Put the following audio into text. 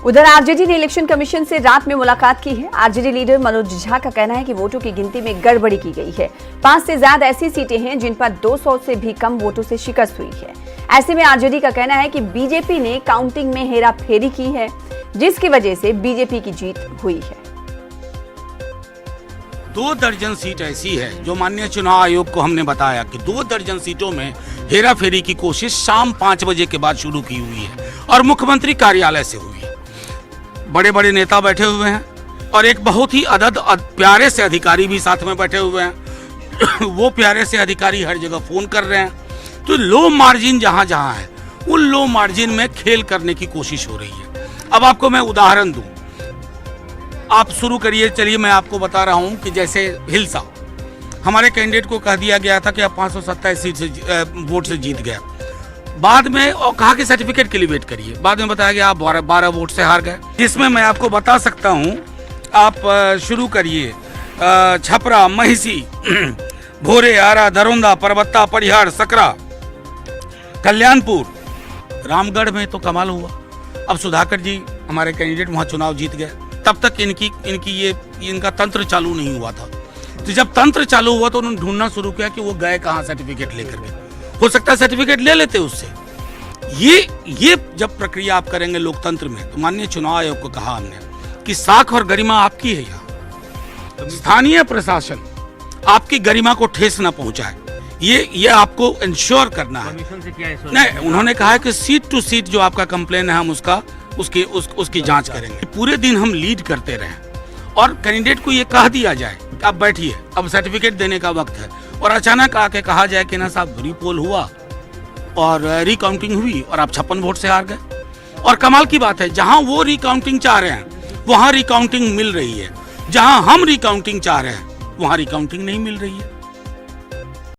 उधर आरजेडी ने election commission से रात में मुलाकात की है। आरजेडी लीडर मनोज झा का कहना है कि वोटों की गिनती में गड़बड़ी की गई है। 5 से ज्यादा ऐसी सीटें हैं जिन पर 200 से भी कम वोटों से शिकस्त हुई है। ऐसे में आरजेडी का कहना है कि बीजेपी ने काउंटिंग में हेराफेरी की है, जिसकी वजह से बीजेपी की जीत हुई है। 2 दर्जन सीट ऐसी है जो माननीय चुनाव आयोग को हमने बताया कि 2 दर्जन सीटों में हेराफेरी की कोशिश शाम 5 बजे के बाद शुरू की हुई है और मुख्यमंत्री कार्यालय से हुई है। बड़े बड़े नेता बैठे हुए हैं और एक बहुत ही प्यारे से अधिकारी भी साथ में बैठे हुए हैं। वो प्यारे से अधिकारी हर जगह फोन कर रहे हैं। तो लो मार्जिन जहां जहां है उन लो मार्जिन में खेल करने की कोशिश हो रही है। अब आपको मैं उदाहरण दूं, आप शुरू करिए। चलिए मैं आपको बता रहा हूं कि जैसे हिलसा हमारे कैंडिडेट को कह दिया गया था कि आप 527 सीट से वोट से जीत गया। बाद में और कहा कि सर्टिफिकेट के लिए वेट करिए। बाद में बताया गया आप 12 वोट से हार गए। जिसमें मैं आपको बता सकता हूं, आप शुरू करिए छपरा, महिसी, भोरे, आरा, दरोंदा, परबत्ता, परिहार, सकरा, कल्याणपुर, रामगढ़ में तो कमाल हुआ। अब सुधाकर जी हमारे कैंडिडेट वहां चुनाव जीत गए। तब तक इनका तंत्र चालू नहीं हुआ था। तो जब तंत्र चालू हुआ तो उन्होंने ढूंढना शुरू किया कि वो गए कहाँ सर्टिफिकेट लेकर के। हो सकता है सर्टिफिकेट ले लेते उससे। ये जब प्रक्रिया आप करेंगे लोकतंत्र में, तो माननीय चुनाव आयोग को कहा हमने कि साख और गरिमा आपकी है। यहाँ स्थानीय प्रशासन आपकी गरिमा को ठेस न पहुंचाए, ये आपको इंश्योर करना है। नहीं, उन्होंने कहा है कि सीट टू सीट जो आपका कंप्लेन है हम उसकी जांच करेंगे। पूरे दिन हम लीड करते रहें और कैंडिडेट को ये कह दिया जाए कि आप बैठिए, अब सर्टिफिकेट देने का वक्त है, और अचानक आके कहा जाए कि ना साहब रीपोल हुआ और रिकाउंटिंग हुई और आप 56 वोट से हार गए। और कमाल की बात है, जहां वो रिकाउंटिंग चाह रहे हैं वहां रिकाउंटिंग मिल रही है, जहां हम रिकाउंटिंग चाह रहे हैं वहां रिकाउंटिंग नहीं मिल रही है।